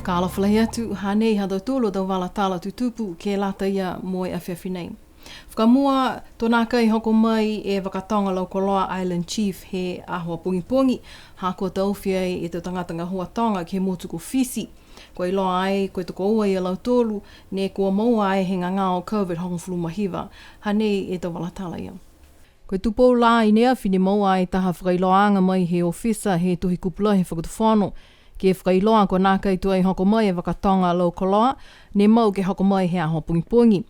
Ka alawhalahi atu, hanei hado tūlo tau wala tala tutupu ke lata ia moe awhiawhi nei. Whakamua, tōnā kai hoko mai e wakatonga Laukoloa Island Chief he ahua pungi, hākua tauwhia e te tangatanga huatonga ke motuku fisi. Koe loa ai, koe toko ua i a lautolu, ne kua maua ai he ngangao COVID hongfulu mahiwa. Hanei e tau wala tala ia. Koe tupou la i nea whini maua ai taha whakailoanga mai he ofisa he tuhi kupula he whakatuwhono. Ke whakailoa ko nā kai tuai hoko mai e wakatonga Laukoloa, ne mau ke hoko mai he ahua pungi.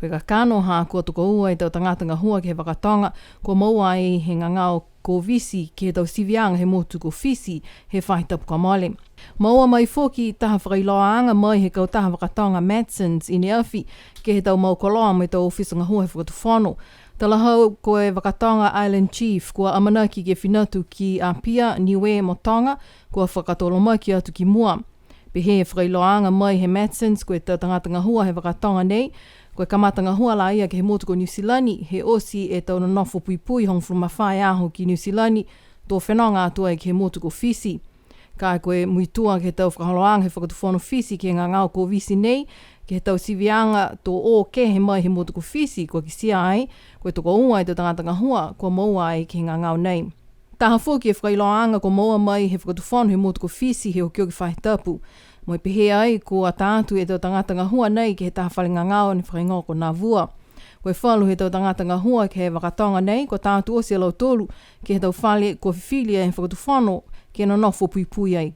Koe ka kano hā kua toko ua i tau tangatanga hua ke he wakatonga, ko maua ai he ngangao ko visi ke tau sivianga he motuku fisi he whaitapu ka mole. Maua mai foki taha whakailoaanga mai he kau taha wakatonga Madsons i ne awhi ke he tau maukoloa mai tau ofisanga hua he whakatuwhono. Tala hau koe wakatonga Island Chief kua amanaki ke whinatu ki Apia, Niue mo Tonga, kua whakatolo mai ki atu ki mua. Pe he whakailoaanga mai he Madsons koe tau tangatanga hua he wakatonga nei, koe kamatanga hua la ia ke he motuko New Zealandi, he osi e tau na nofo pui hongfuru mawhai aho ki New Zealandi, tō whenonga atua ke he motuko fisi. Ka koe muitua ke he tau whakaholoanga he whakatuwhono fisi ke ngā ngao ko visi nei, ke he tau sivianga tō o ke he mai he motuko fisi, koe ki sia ai, koe toko ua i tō tangatanga hua, koe maua ai ke ngā ngao nei. Taha fōki e whakailoanga ko maua mai he whakatuwhono he motuko fisi he o kio ki whaitapu. Moi pehe ai kua tātu e tau tangatanga hua nei ke he taha whalinga ngao ni whakaingoa ko nā vua. Koe whalu he tau tangatanga hua ke he wakatonga nei, ko tātu osi alau tolu ke he tau whale ko whiwhilia he whakatuwhono ke no nofo pui ai.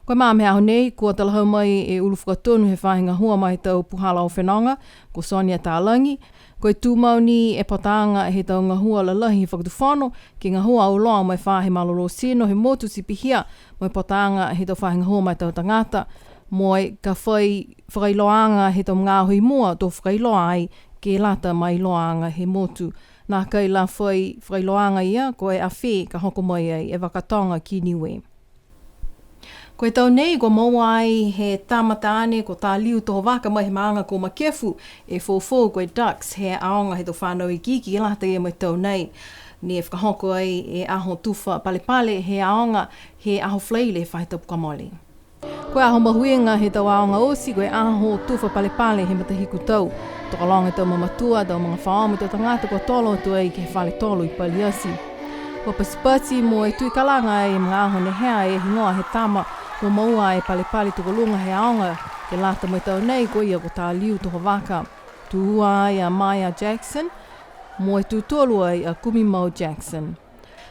Koe māme aho nei, kua talahau mai e ulu whakatonu he whahinga hua mai tau puhala o whenonga, ko Sonia Tālangi. Koe tūmauni e pataanga he tau ngā hua lalahi he whakatuwhono, ke ngā hua au loa mai whahe malolo sino he motu si pihia, mai pataanga he tau whahinga hua mai tau tangata, moi ka whakailoanga he tau ngā hui mua tō whakailoa ai ke lata mai loanga he motu. Nā kai la whakailoanga ia, koe a whē ka hoko mai ai e wakatonga ki Niue. Koe tau nei, ko maua ai he tāmata ane ko tā liu toho waka mai he maanga ko makefu e fōfō koe ducks he aonga he tō whānau i kiki e lata e mai tau nei. Ne whakahoko ai e aho tuwha palepale he aonga he aho fleile he whaitapu ka mole. Koe aho mahuenga he tau aonga osi koe aho tuwha palepale he matahiku tau. Tokalonga tau mamatua, tau mga whaomi tau tangata ko tolo atu ai ke he whale tolo i paliasi. Ko pasipati mo e tui kalanga ai mga aho ne hea e hingoa he tama ko maua e palepale tukolunga he aonga ke lata mai tau nei ko ia ko tā liu toho waka. Tuua ai a Maya Jackson, mo e tūtolu ai a Kumimau Jackson.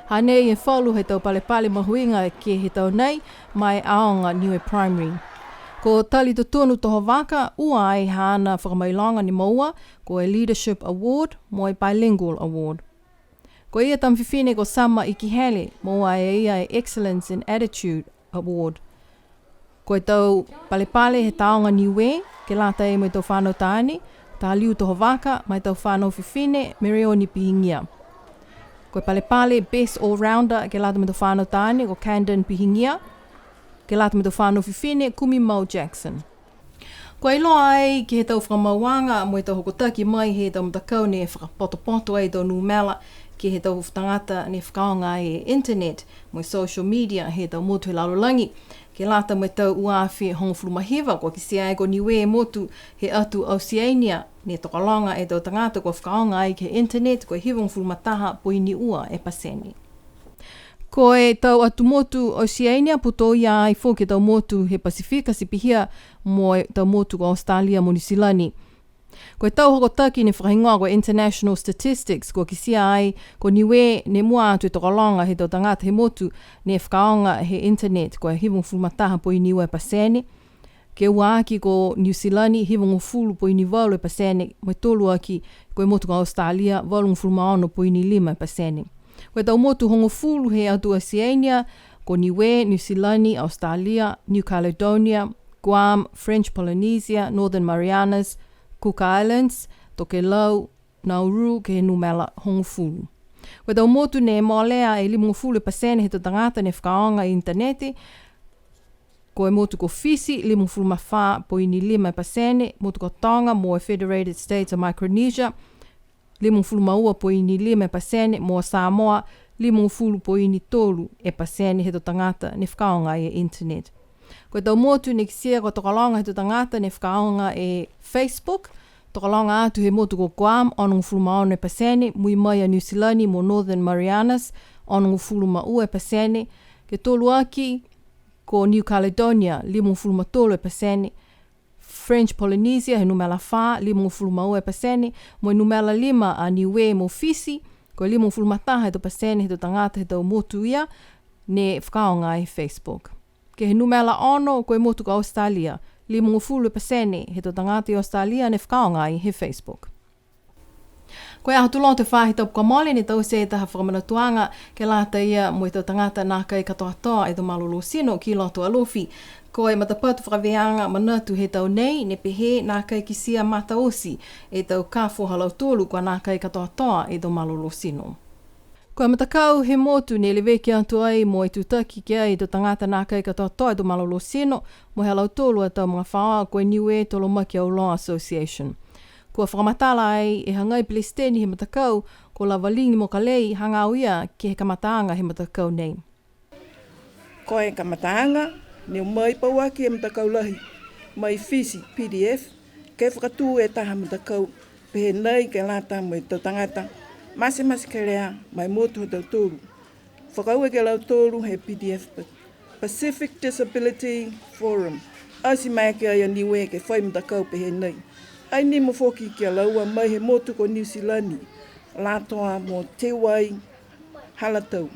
Hanei e whalu he tau palepale mahuinga ke he tau nei mai aonga Niue Primary. Ko tali tonu toho waka, ua ai hana whakamailonga ni maua ko e Leadership Award mo e Bilingual Award. Ko ia tamwhiwhine ko Sama Ikihele maua e ia e Excellence in Attitude Award. Ko e tau palepale he taonga Niue, ke lata e mai tau whanau tāne, tā liu toho waka, mai tau whanau whiwhine, Merioni Pihingia. Ko e palepale Best All-Rounder, ke lata mai tau whanau tāne, ko Camden Pihingia, ke lata mai tau whanau whiwhine, Kumimau Jackson. Ko e loa ai ki he tau whakamauanga, mo e tau hokotaki mai he tau mtakau ne whakapoto ai tau numela, ki he tau tangata ne whakaonga ai e internet, mo e social media, he tau motu he larolangi, ke lata mai tau uawhi hongfulu mahiwa, ko ki sia e ko Niue e motu he atu Oceania, ne tokalonga e tau tangata ko whakaonga ai ke internet, ko e hiwongfulu mataha po ini ua e paseni. Ko e tau atu motu Oceania, puto ia ai fō ke tau motu he Pasifika si pihia, mo e tau motu ko Australia mo New Zealand. Ko e tau hokotaki ne whakahingoa ko International Statistics, ko ki sia ai ko Niue ne mua atu e tokalonga he tau tangata he motu ne whakaonga he internet, ko e hiwongfulu mataha po ini ua e pasene. Ke ua aki ko New Zealand, hiwongfulu po ini walu e pasene, mo e tolu aki ko e motu ko Australia, walungfulu maono po ini 5 e pasene. Ko e tau motu hongofulu he atu Oceania, ko Niue, New Zealand, Australia, New Caledonia, Guam, French Polynesia, Northern Marianas, Cook Islands, Tokelau, Nauru, ke he numela hongofulu. Ko e tau motu ne moalea e 5 pasene he tangata ne whakaonga i interneti, ko e motu ko Fisi, 5 mawha po ini 5 pasene, motu ko Tonga mo e Federated States of Micronesia, 5 maua po ini 5 pasene, mo Samoa, 5 po ini 3 pasene he tangata ne whakaonga i internet. Ko tau motu ni kisia ko tokalonga he tu tangata ne whakaonga e Facebook. Tokalonga atu he motu ko Guam, onungu fuluma pasene, mui mai a New Zealand mo Northern Marianas, onungu fuluma ue pasene, ke tolu aki ko New Caledonia, limu fuluma tolu pasene, French Polynesia he numela 4, limu fuluma ue pasene, mo numela 5 a Niue mo Fisi, ko limu fuluma taha he tu pasene he tu tangata he tau motu ia, ne whakaonga e Facebook. Ke he numela ono ko e motu ko Australia, limu fulu pasene he tu tangata i Australia ne whakaonga he Facebook. Ko e ahatu lote whahi tau pukamole ni tau se taha whakamanatuanga ke lata ia mo i tau tangata nā kai katoa e tu malolo sino ki loto alofi. Ko e matapatu whakaweanga manatu he tau nei ne pehe nā kai kisia mata osi e tau kāfo halau tolu kwa nā kai katoa e tu malolo sino. Ko e matakau he motu ne lewe ki atu ai mo i tutaki ki ai tu tangata nā kai katoa e tu malolo sino mo he halau tolu e tau mga whaoa ko e Niue Tolo Maki au Law Association. Kua whakamatala ai e hangai Palestini he matakau ko la walingi mo kalei hanga uia ki he kamataanga he matakau nei. Ko e kamataanga ni mai paua ki he matakau lahi mai Fisi PDF ke whakatū e taha matakau pehe nei ke lata mo i tau tangata masi ke rea mai motu he tau tōru. Whakau e ke lau tōru he PDF Pacific Disability Forum asi mai ke ai Niue ke whai matakau pehe nei. Ai ni mo foki kia laua mai he motu ko New Zealand, latoa mo te wai halatau.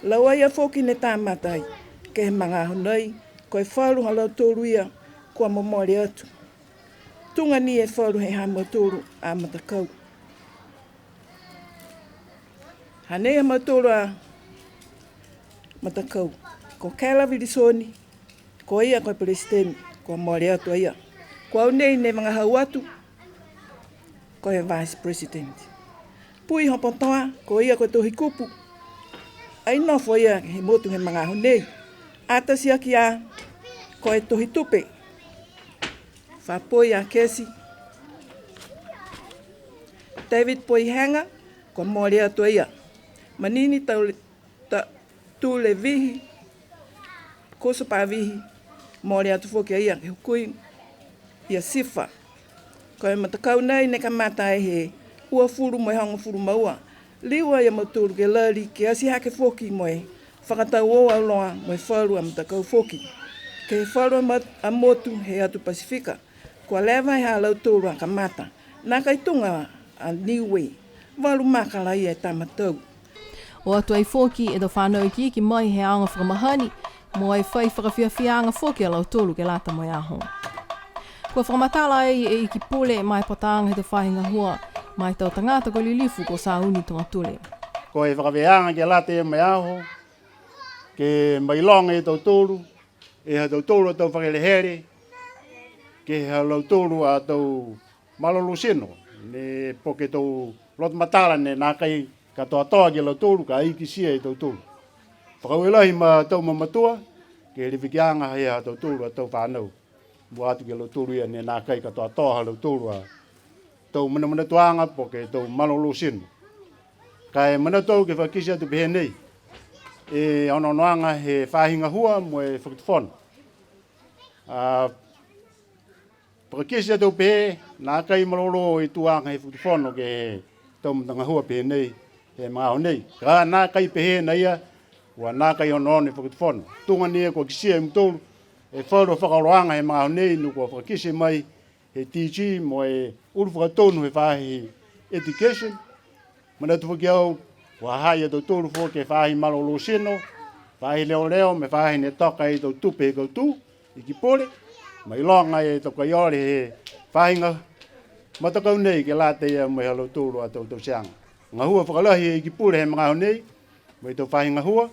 Laua ia foki ne tāmatai, ke he mga honai, ko e wharu halau tōru ia, kua momori atu. Tunga ni e wharu he hama tōru a matakau. Hanei hama tōru a matakau, ko Kela Virisoni, ko ia ko Palestine, ko mori atu ia. Ko au nei ne mga hau atu, ko e Vice President. Pui hopotoa, ko ia ko tohi kupu. Ai nofo ia he motu he mga hau nei. Atasi aki a, ko e tohi tupe. Whapoi a Kesi. David Poihanga, ko mori atu ia. Manini tu le vihi, koso pa vihi, mori atu foki ia, he hukui, ia sifa. Ko e matakau nei ne ka mata he ua furu mo e hanga furu maua. Liwa ia maturu ke lari ke asi hake foki mo e whakatau o au loa mo e wharu a matakau foki. Ke he wharu a motu he atu Pasifika. Kua lewa he halau tōru a ka mata. Nā kai tunga a Niue. Walu makala ia e tamatau. O atu ai foki e do whanau ki mai he aonga whakamahani mo ai whai whakawhiawhianga foki a lau tōru ke lata mo e aho. Kua whakamatala ai e iki pule mai potaanga he te whahinga hua mai tau tangata ko lilifu ko sa uni tonga tule. Ko e whakaweanga ke late e mai aho, ke mai longa e tau tōru, e ha tau tōru a tau whakelehere, ke ha lau tōru a tau malolo seno, ne poke tau lot matala ne nā kai katoa toa ke lau tōru ka aiki sia e tau tōru. Whakawelahi ma tau mamatua, ke riwikianga he ha tau tōru a tau whanau. Buatu ke lau tōru ia ne nā kai katoa toa ha lau tōru a tau mana tuanga po ke tau malolo sino. Kai mana tau ke whakisi atu pehe nei. E anoanga he whahinga hua mo e whakitwhona. Whakisi atu pehe, nā kai malolo i tuanga he whakitwhona ke tau matanga hua pehe nei, he mga nei. Ka nā kai pehe na ia, wa nā kai anoanga he whakitwhona. Tunga nia kua kisia i mtolu, e whauro whakaroanga he mga nei, nukua whakisi mai, he TG mo e uru whakatonu he whahi education. Mana tu whaki au, wa hai e tau tōru whoke whahi malolo seno, whahi leo leo me whahi ne toka e tau tupe e koutu, i ki pole, mai longa e tau kaiore he whahinga matakau nei ke late ia mo e halo tōru a tau sianga. Ngā hua whakalahi e ki pole he mga nei, mo e tau whahinga hua,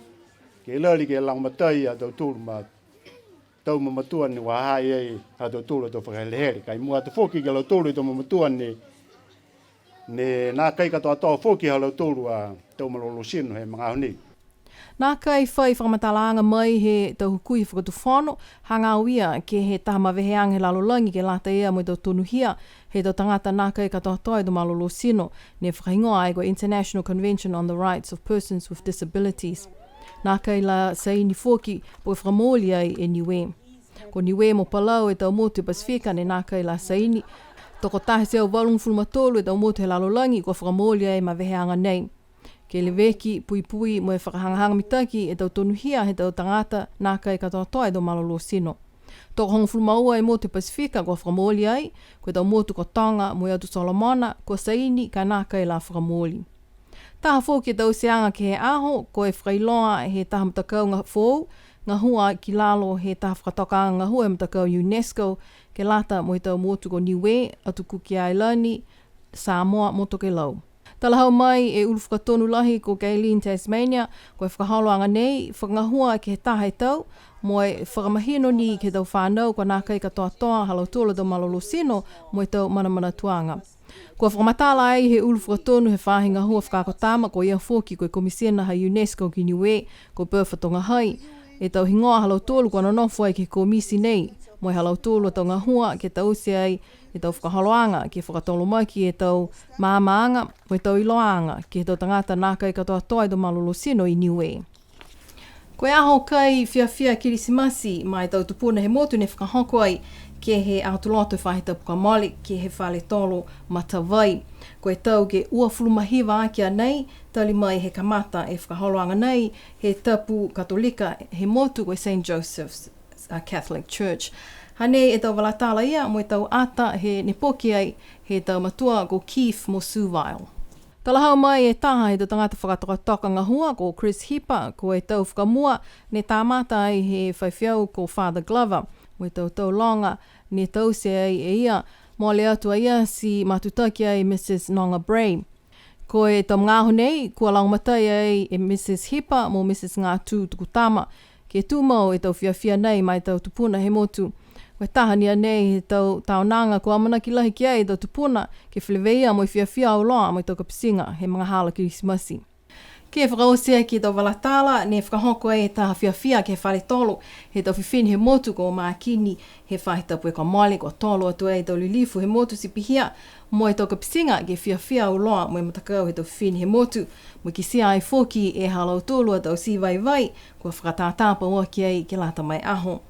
ke lali ke lang matai a tau tōru ma tau mamatua ni wa hai e ha tau tōru a tau whakalehere. Kai mua atu whoki ke lau tōru i tau mamatua ni nā kai katoa toa whoki ha lau tōru a tau malolo sino he mga honi. Nā kai whai whakamatalaanga mai he tau hukui whakatuwhono, hanga uia ke he taha maweheanga he lalolangi ke lata ia mo i tau tonuhia, he tau tangata nā kai katoa toa i tau malolo sino, ne whakahingoa ai ko International Convention on the Rights of Persons with Disabilities. Nā kai la saini whoki po whakamoli ai e Niue. ko niwe mo palau e tau motu Pasifika ne nā kai la saini. Toko tahe seo walung fulmatolu e tau motu he lalolangi ko whakamolia e ma veheanga nei. Ke le weki pui mo e whakahangahanga mitaki e tau tonuhia he tau tangata nā kai katoa toa e tau malolo sino. Toko hongo fulmaua e motu Pasifika ko whakamolia ai, ko e tau motu ko Tonga mo e atu Solomona ko saini ka nā kai la whakamoli. Taha fō ke tau seanga ke he aho, ko e whakailoa he taha matakau ngā fōu, ngā hua ki lalo he taha whakatoka ngā hua e matakau UNESCO, ke lata mo i tau motu ko Niue, atu Kuki Ailani, Samoa, mo toke lau. Talahau mai e ulu whakatonu lahi ko Gaylene Tasmania, ko e whakahaloanga nei, whakangahua ke he taha e tau, mo e whakamahino ni ke tau whanau, ko nā kai katoa toa, halau tōla tau malolo sino, mo i tau manamana tuanga. Kua whakamatala ai he ulu whakatonu he whahinga hua whakakotama ko ia whoki ko e komisiana ha UNESCO ki Niue ko Bertha Tonga Hai. E tau hingoa halau tōlu kua nonofo ai ke komisi nei. Mo e halau tōlu a Tonga Hua ke tau se ai e tau whakahaloanga ke whakatolo mai ki e tau māmaanga mo e tau iloanga ke tau tangata nākai katoa toa i do malolo sino i Niue. Ko e aho kai whiawhia kirisimasi mai tau tupuna he motu ne whakahoko ai ke he autoloto whahita pukamoli, ke he whale tolo matawai. Ko e tau ke ua fulumahiwa akia nei, tali mai he kamata e whakaholoanga nei, he tapu katolika he motu ko e St. Joseph's Catholic Church. Hanei e tau walatala ia, mo e tau ata he nepoki ai, he tau matua ko Keith mo Suvail. Talahau mai e taha he tau tangata whakatoka ngā hua ko Chris Hipper, ko e tau whakamua ne tāmata ai he whaiwhiau ko Father Glover. Mo e tau longa ne tau se ai e ia, mo le atu ia si matutaki ai Mrs. Nonga Bray. Ko e tau ngāho nei, kua laumatai ai e Mrs. Hipper mo Mrs. Ngātū Tukutama. Ke tūmau e tau whiawhia nei mai tau tupuna he motu. Ko e tahania nei he tau taonanga ko amana ki lahi ki ai tau tupuna ke wheleweia mo i whiawhia au loa mo i tau kapisinga he mga hala kirisimasi. Ke whakaosea ki tau walatala, ne whakahoko e taha whiawhia ke whare tolo, he tau whiwhini he motu ko mākini, he whahitapu e ka mole, ko tolo atu e tau lilifu he motu si pihia, mo e tau kapisinga ke whiawhia au loa, mo e matakau he tau whiwhini he motu, mo ki sia ai whoki e halau tolo tau si vai, ko whakatātāpa ua ki ai ke lata mai aho.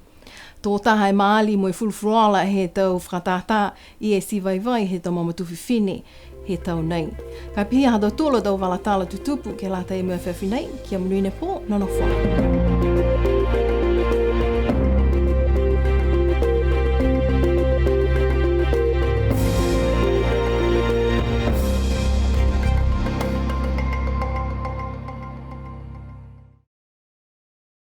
Tō taha e maali mo e fulfuroala he tau whakatātā i e si vai he tau mamatu whiwhini, he tau nei. Ka pihia hado tōla tau walatala tutupu ke lata e mua whiwhi nei, kia munuine pō, nono whai.